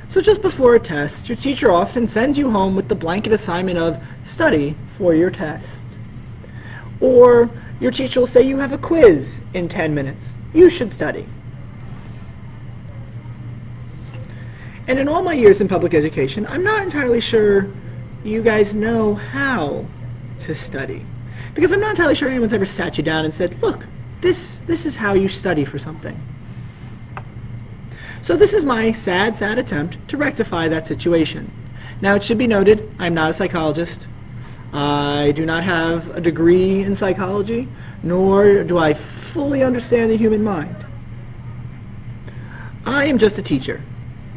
So just before a test, your teacher often sends you home with the blanket assignment of study for your test. Or your teacher will say you have a quiz in 10 minutes. You should study. And in all my years in public education, I'm not entirely sure you guys know how to study. Because I'm not entirely sure anyone's ever sat you down and said, look, this is how you study for something. So this is my sad attempt to rectify that situation. Now it should be noted, I'm not a psychologist. I do not have a degree in psychology, nor do I fully understand the human mind. I am just a teacher,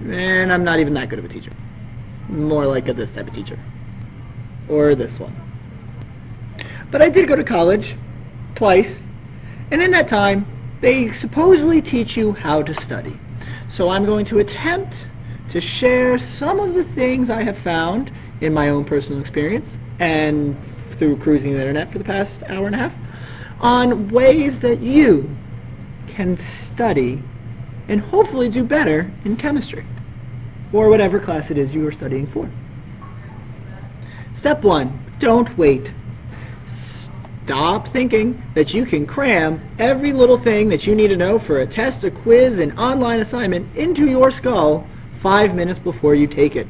and I'm not even that good of a teacher. More like this type of teacher, or this one. But I did go to college, twice, and in that time, they supposedly teach you how to study. So I'm going to attempt to share some of the things I have found in my own personal experience and through cruising the internet for the past hour and a half on ways that you can study and hopefully do better in chemistry or whatever class it is you are studying for. Step 1, don't wait. Stop thinking that you can cram every little thing that you need to know for a test, a quiz, an online assignment into your skull 5 minutes before you take it.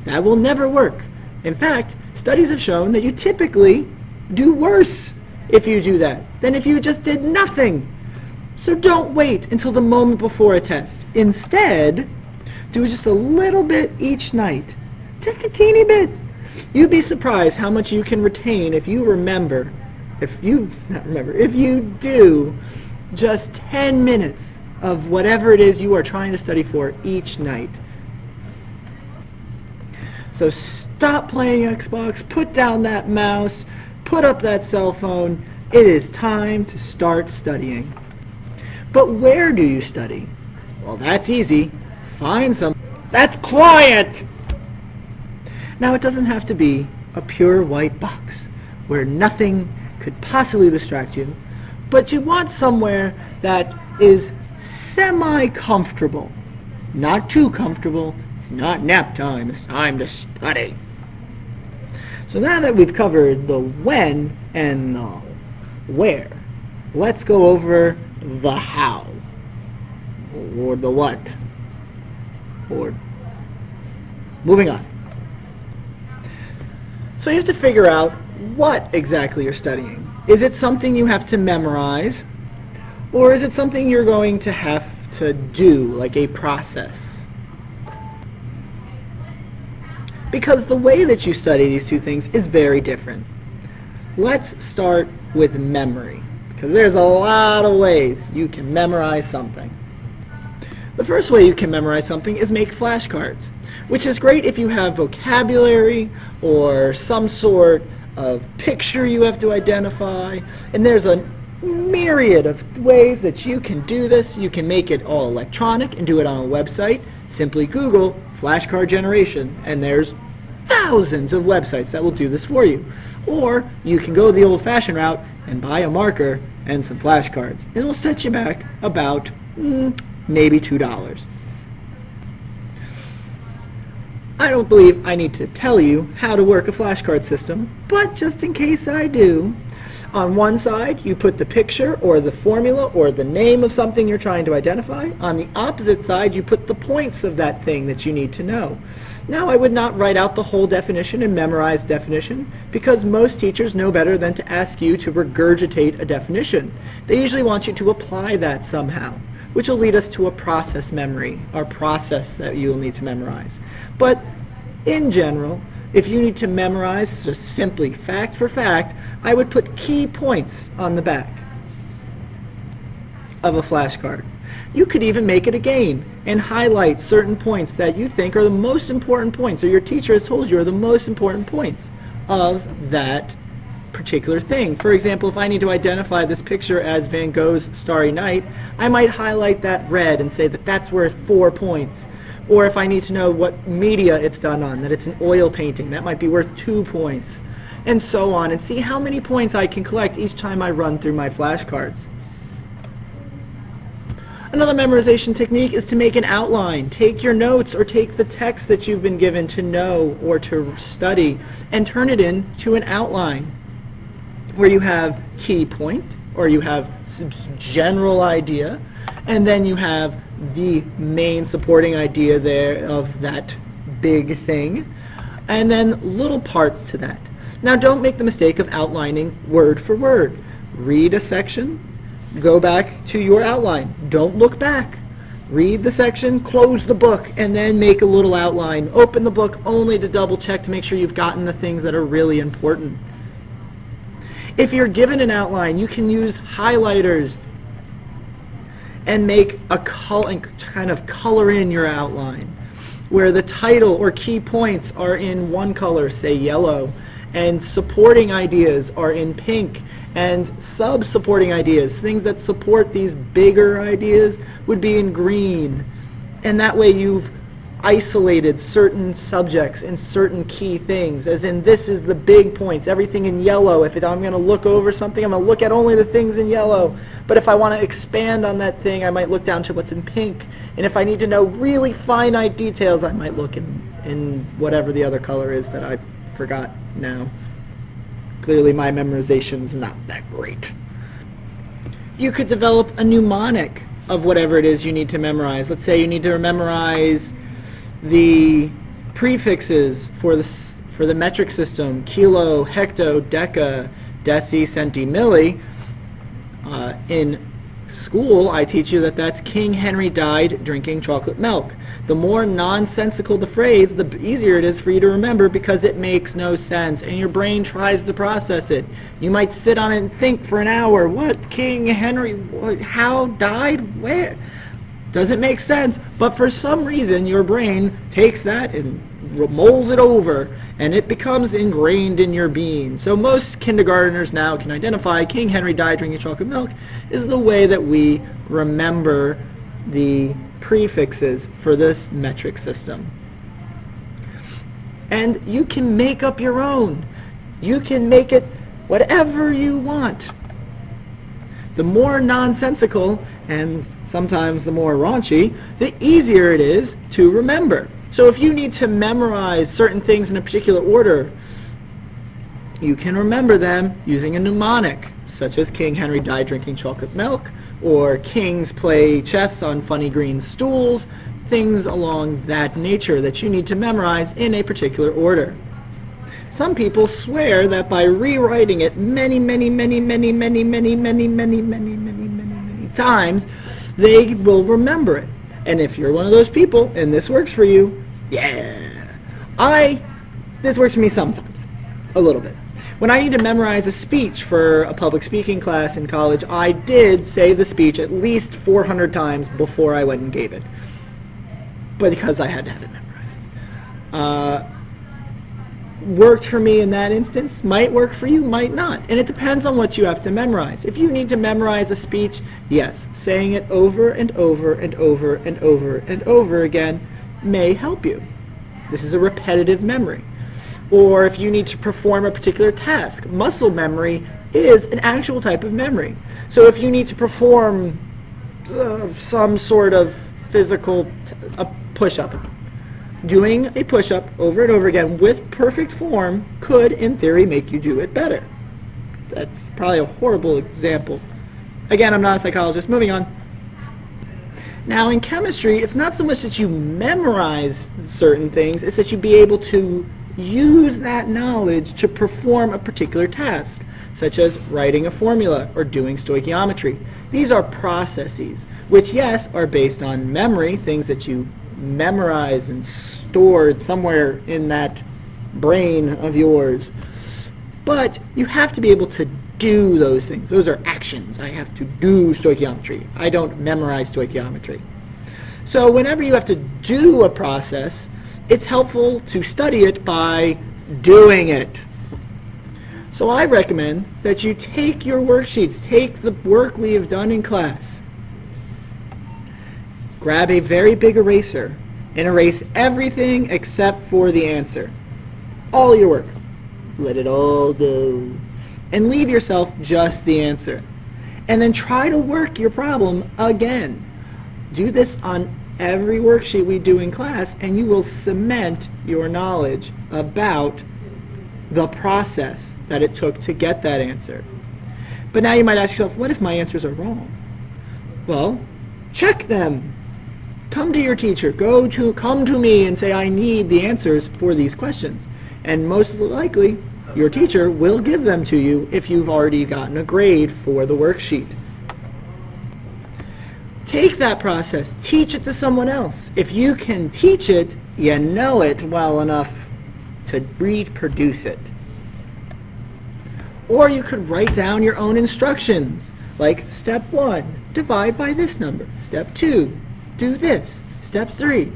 That will never work. In fact, studies have shown that you typically do worse if you do that than if you just did nothing. So don't wait until the moment before a test. Instead, do just a little bit each night. Just a teeny bit. You'd be surprised how much you can retain if you remember. If you do just 10 minutes of whatever it is you are trying to study for each night. So stop playing Xbox, put down that mouse, put up that cell phone. It is time to start studying. But where do you study? Well, that's easy. Find some. That's quiet! Now, it doesn't have to be a pure white box where nothing could possibly distract you, but you want somewhere that is semi-comfortable. Not too comfortable. It's not nap time. It's time to study. So now that we've covered the when and the where, let's go over the how, or the what, or moving on. So you have to figure out what exactly you're studying. Is it something you have to memorize, or is it something you're going to have to do, like a process? Because the way that you study these two things is very different. Let's start with memory, because there's a lot of ways you can memorize something. The first way you can memorize something is make flashcards, which is great if you have vocabulary or some sort of picture you have to identify, and there's a myriad of ways that you can do this. You can make it all electronic and do it on a website. Simply Google flashcard generation, and there's thousands of websites that will do this for you. Or you can go the old-fashioned route and buy a marker and some flashcards. It'll set you back about maybe $2. I don't believe I need to tell you how to work a flashcard system, but just in case I do, on one side you put the picture or the formula or the name of something you're trying to identify. On the opposite side you put the points of that thing that you need to know. Now, I would not write out the whole definition and memorize definition, because most teachers know better than to ask you to regurgitate a definition. They usually want you to apply that somehow, which will lead us to a process memory, or process that you will need to memorize. But in general, if you need to memorize just simply fact for fact, I would put key points on the back of a flashcard. You could even make it a game and highlight certain points that you think are the most important points, or your teacher has told you are the most important points of that particular thing. For example, if I need to identify this picture as Van Gogh's Starry Night, I might highlight that red and say that that's worth 4 points. Or if I need to know what media it's done on, that it's an oil painting, that might be worth 2 points. And so on, and see how many points I can collect each time I run through my flashcards. Another memorization technique is to make an outline. Take your notes or take the text that you've been given to know or to study and turn it into an outline where you have key point or you have general idea, and then you have the main supporting idea there of that big thing, and then little parts to that. Now don't make the mistake of outlining word for word. Read a section, go back to your outline. Don't look back. Read the section, close the book, and then make a little outline. Open the book only to double check to make sure you've gotten the things that are really important. If you're given an outline, you can use highlighters and make a kind of color in your outline, where the title or key points are in one color, say yellow, and supporting ideas are in pink, and sub-supporting ideas, things that support these bigger ideas, would be in green. And that way you've isolated certain subjects and certain key things, as in this is the big points, everything in yellow. If I'm going to look over something, I'm going to look at only the things in yellow. But if I want to expand on that thing, I might look down to what's in pink. And if I need to know really finite details, I might look in whatever the other color is that I forgot now. Clearly my memorization's not that great. You could develop a mnemonic of whatever it is you need to memorize. Let's say you need to memorize the prefixes for the metric system: kilo, hecto, deca, deci, centi, milli. In school, I teach you that that's King Henry died drinking chocolate milk. The more nonsensical the phrase, the easier it is for you to remember, because it makes no sense and your brain tries to process it. You might sit on it and think for an hour, what, King Henry, what, how, died, where? Doesn't make sense, but for some reason your brain takes that and mulls it over, and it becomes ingrained in your being. So most kindergartners now can identify King Henry died drinking chocolate milk is the way that we remember the prefixes for this metric system. And you can make up your own. You can make it whatever you want. The more nonsensical and sometimes the more raunchy, the easier it is to remember. So if you need to memorize certain things in a particular order, you can remember them using a mnemonic, such as King Henry died drinking chocolate milk, or kings play chess on funny green stools, things along that nature that you need to memorize in a particular order. Some people swear that by rewriting it many times, they will remember it. And if you're one of those people, and this works for you, this works for me sometimes, a little bit. When I need to memorize a speech for a public speaking class in college, I did say the speech at least 400 times before I went and gave it, but because I had to have it memorized. Worked for me in that instance, might work for you, might not. And it depends on what you have to memorize. If you need to memorize a speech, yes, saying it over and over and over and over and over again may help you. This is a repetitive memory. Or if you need to perform a particular task, muscle memory is an actual type of memory. So if you need to perform some sort of physical a push-up, doing a push-up over and over again with perfect form could, in theory, make you do it better. That's probably a horrible example. Again, I'm not a psychologist. Moving on. Now, in chemistry, it's not so much that you memorize certain things, it's that you be able to use that knowledge to perform a particular task, such as writing a formula or doing stoichiometry. These are processes, which, yes, are based on memory, things that you memorize and stored somewhere in that brain of yours. But you have to be able to do those things. Those are actions. I have to do stoichiometry. I don't memorize stoichiometry. So whenever you have to do a process, it's helpful to study it by doing it. So I recommend that you take your worksheets, take the work we have done in class, grab a very big eraser and erase everything except for the answer. All your work. Let it all go. And leave yourself just the answer. And then try to work your problem again. Do this on every worksheet we do in class, and you will cement your knowledge about the process that it took to get that answer. But now you might ask yourself, what if my answers are wrong? Well, check them. Come to your teacher. Come to me and say, I need the answers for these questions. And most likely, your teacher will give them to you if you've already gotten a grade for the worksheet. Take that process, teach it to someone else. If you can teach it, you know it well enough to reproduce it. Or you could write down your own instructions, like step 1, divide by this number. Step 2, do this. Step 3.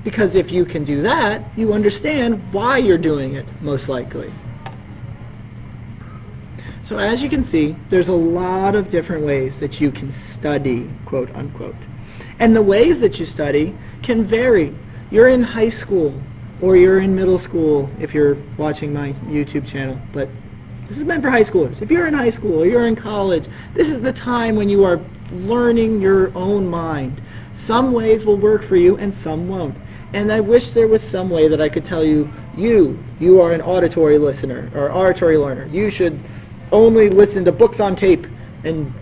Because if you can do that, you understand why you're doing it, most likely. So as you can see, there's a lot of different ways that you can study, quote unquote. And the ways that you study can vary. You're in high school, or you're in middle school if you're watching my YouTube channel, but this is meant for high schoolers. If you're in high school or you're in college, this is the time when you are learning your own mind. Some ways will work for you and some won't. And I wish there was some way that I could tell you, you are an auditory listener or auditory learner. You should only listen to books on tape and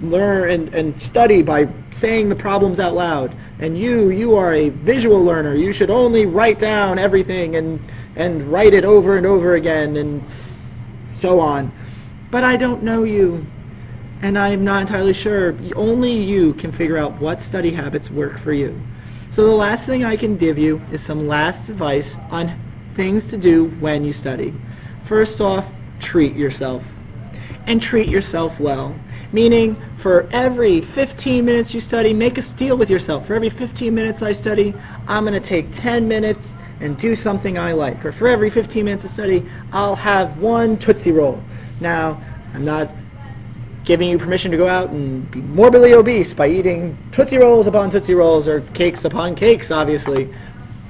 learn and study by saying the problems out loud. And you are a visual learner. You should only write down everything and write it over and over again and so on. But I don't know you, and I'm not entirely sure. Only you can figure out what study habits work for you. So the last thing I can give you is some last advice on things to do when you study. First off, treat yourself. And treat yourself well. Meaning, for every 15 minutes you study, make a deal with yourself. For every 15 minutes I study, I'm going to take 10 minutes and do something I like. Or for every 15 minutes of study, I'll have one Tootsie Roll. Now, I'm not giving you permission to go out and be morbidly obese by eating Tootsie Rolls upon Tootsie Rolls or cakes upon cakes, obviously.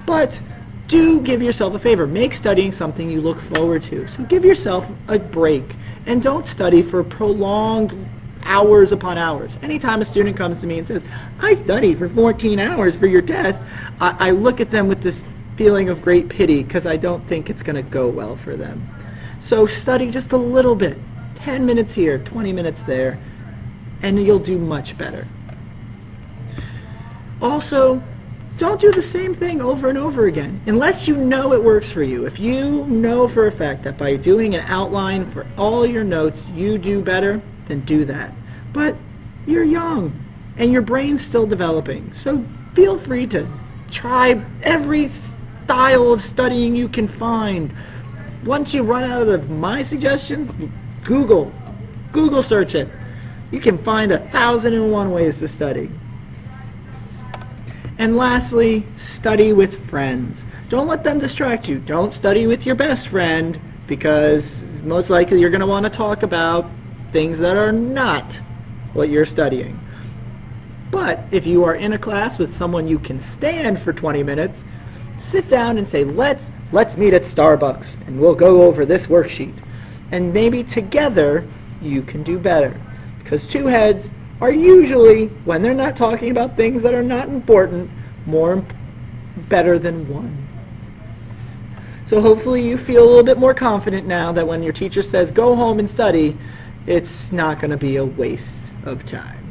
But do give yourself a favor. Make studying something you look forward to. So give yourself a break. And don't study for prolonged hours upon hours. Anytime a student comes to me and says, I studied for 14 hours for your test, I look at them with this feeling of great pity because I don't think it's going to go well for them. So study just a little bit. 10 minutes here, 20 minutes there, and you'll do much better. Also, don't do the same thing over and over again, unless you know it works for you. If you know for a fact that by doing an outline for all your notes you do better, then do that. But you're young, and your brain's still developing, so feel free to try every style of studying you can find. Once you run out of my suggestions, Google search it. You can find 1,001 ways to study. And lastly, study with friends. Don't let them distract you. Don't study with your best friend because most likely you're going to want to talk about things that are not what you're studying. But if you are in a class with someone you can stand for 20 minutes, sit down and say, let's meet at Starbucks and we'll go over this worksheet. And maybe together you can do better. Because two heads are usually, when they're not talking about things that are not important, better than one. So hopefully you feel a little bit more confident now that when your teacher says go home and study, it's not going to be a waste of time.